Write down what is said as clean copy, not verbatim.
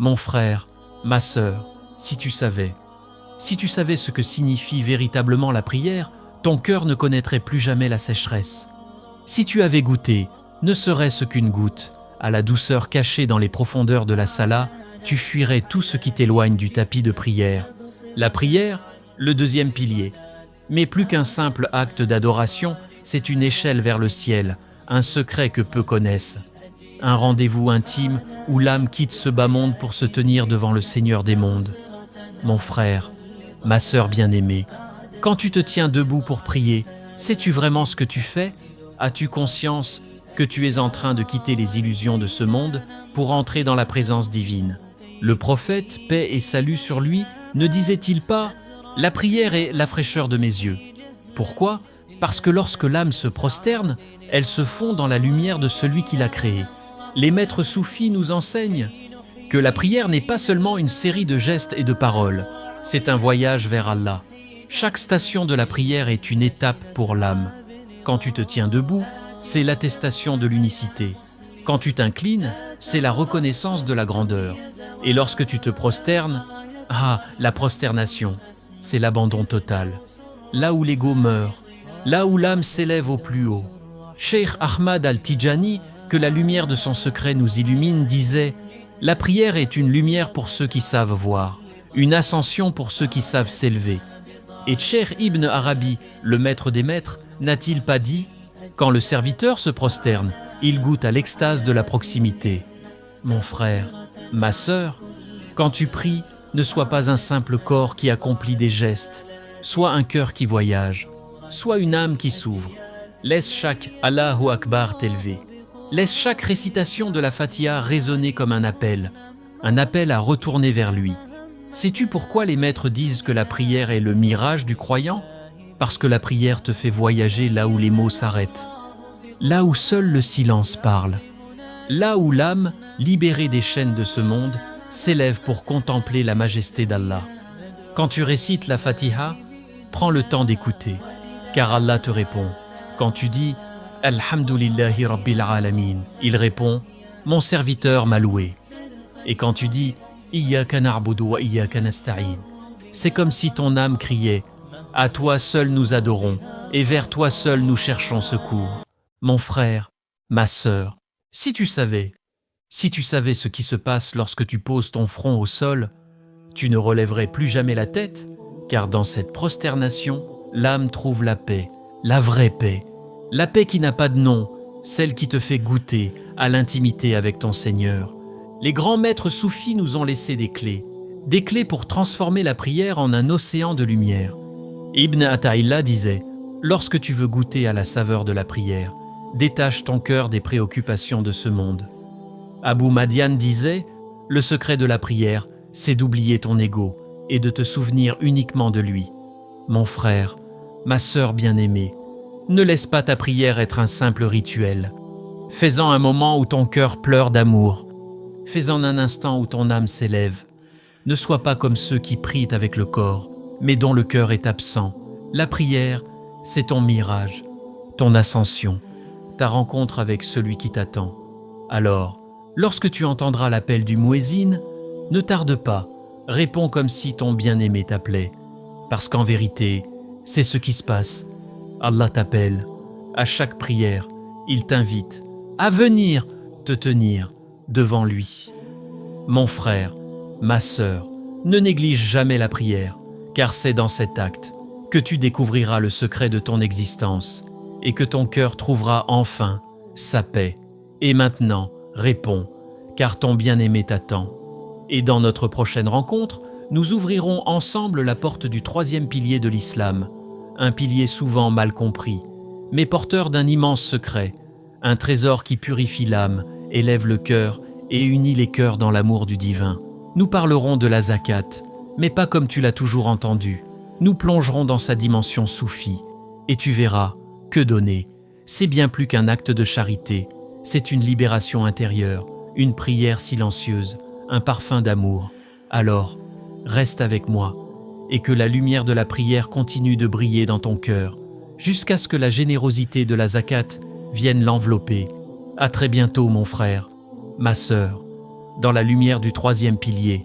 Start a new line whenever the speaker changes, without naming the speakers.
Mon frère, ma sœur, si tu savais ce que signifie véritablement la prière, ton cœur ne connaîtrait plus jamais la sécheresse. Si tu avais goûté, ne serait-ce qu'une goutte, à la douceur cachée dans les profondeurs de la sala, tu fuirais tout ce qui t'éloigne du tapis de prière. La prière, le deuxième pilier. Mais plus qu'un simple acte d'adoration, c'est une échelle vers le ciel, un secret que peu connaissent. Un rendez-vous intime où l'âme quitte ce bas monde pour se tenir devant le Seigneur des mondes. Mon frère, ma sœur bien-aimée, quand tu te tiens debout pour prier, sais-tu vraiment ce que tu fais? As-tu conscience que tu es en train de quitter les illusions de ce monde pour entrer dans la présence divine? Le prophète, paix et salut sur lui, ne disait-il pas « La prière est la fraîcheur de mes yeux ». Pourquoi? Parce que lorsque l'âme se prosterne, elle se fond dans la lumière de celui qui l'a créée. Les maîtres soufis nous enseignent que la prière n'est pas seulement une série de gestes et de paroles, c'est un voyage vers Allah. Chaque station de la prière est une étape pour l'âme. Quand tu te tiens debout, c'est l'attestation de l'unicité. Quand tu t'inclines, c'est la reconnaissance de la grandeur. Et lorsque tu te prosternes, la prosternation, c'est l'abandon total. Là où l'ego meurt, là où l'âme s'élève au plus haut. Cheikh Ahmad al-Tijani, que la lumière de son secret nous illumine, disait « La prière est une lumière pour ceux qui savent voir, une ascension pour ceux qui savent s'élever. » Et Cheikh Ibn Arabi, le maître des maîtres, n'a-t-il pas dit « Quand le serviteur se prosterne, il goûte à l'extase de la proximité. » Mon frère, ma sœur, quand tu pries, ne sois pas un simple corps qui accomplit des gestes, sois un cœur qui voyage, sois une âme qui s'ouvre. Laisse chaque Allahu Akbar t'élever. Laisse chaque récitation de la Fatiha résonner comme un appel à retourner vers lui. Sais-tu pourquoi les maîtres disent que la prière est le mirage du croyant? Parce que la prière te fait voyager là où les mots s'arrêtent, là où seul le silence parle, là où l'âme, libérée des chaînes de ce monde, s'élève pour contempler la majesté d'Allah. Quand tu récites la Fatiha, prends le temps d'écouter, car Allah te répond. Quand tu dis « Alhamdulillahi Rabbil Alamin », il répond « Mon serviteur m'a loué ». Et quand tu dis « Iyyaka na'budu wa iyyaka nasta'in », c'est comme si ton âme criait « À toi seul nous adorons, et vers toi seul nous cherchons secours ». Mon frère, ma sœur, si tu savais ce qui se passe lorsque tu poses ton front au sol, tu ne relèverais plus jamais la tête, car dans cette prosternation, l'âme trouve la paix, la vraie paix, la paix qui n'a pas de nom, celle qui te fait goûter à l'intimité avec ton Seigneur. Les grands maîtres soufis nous ont laissé des clés pour transformer la prière en un océan de lumière. Ibn Ata'illah disait « Lorsque tu veux goûter à la saveur de la prière, détache ton cœur des préoccupations de ce monde. » Abu Madian disait « Le secret de la prière, c'est d'oublier ton ego et de te souvenir uniquement de lui. » Mon frère, ma sœur bien-aimée, ne laisse pas ta prière être un simple rituel. Fais-en un moment où ton cœur pleure d'amour. Fais-en un instant où ton âme s'élève. Ne sois pas comme ceux qui prient avec le corps, mais dont le cœur est absent. La prière, c'est ton mirage, ton ascension, ta rencontre avec celui qui t'attend. Alors, lorsque tu entendras l'appel du muezzin, ne tarde pas, réponds comme si ton bien-aimé t'appelait. Parce qu'en vérité, c'est ce qui se passe. Allah t'appelle. À chaque prière, il t'invite à venir te tenir devant lui. Mon frère, ma sœur, ne néglige jamais la prière, car c'est dans cet acte que tu découvriras le secret de ton existence et que ton cœur trouvera enfin sa paix. Et maintenant, réponds, car ton bien-aimé t'attend. Et dans notre prochaine rencontre, nous ouvrirons ensemble la porte du troisième pilier de l'islam, un pilier souvent mal compris, mais porteur d'un immense secret, un trésor qui purifie l'âme, élève le cœur et unit les cœurs dans l'amour du divin. Nous parlerons de la zakat, mais pas comme tu l'as toujours entendu. Nous plongerons dans sa dimension soufie, et tu verras que donner, c'est bien plus qu'un acte de charité, c'est une libération intérieure, une prière silencieuse, un parfum d'amour. Alors, reste avec moi, et que la lumière de la prière continue de briller dans ton cœur, jusqu'à ce que la générosité de la zakat vienne l'envelopper. À très bientôt, mon frère, ma sœur, dans la lumière du troisième pilier.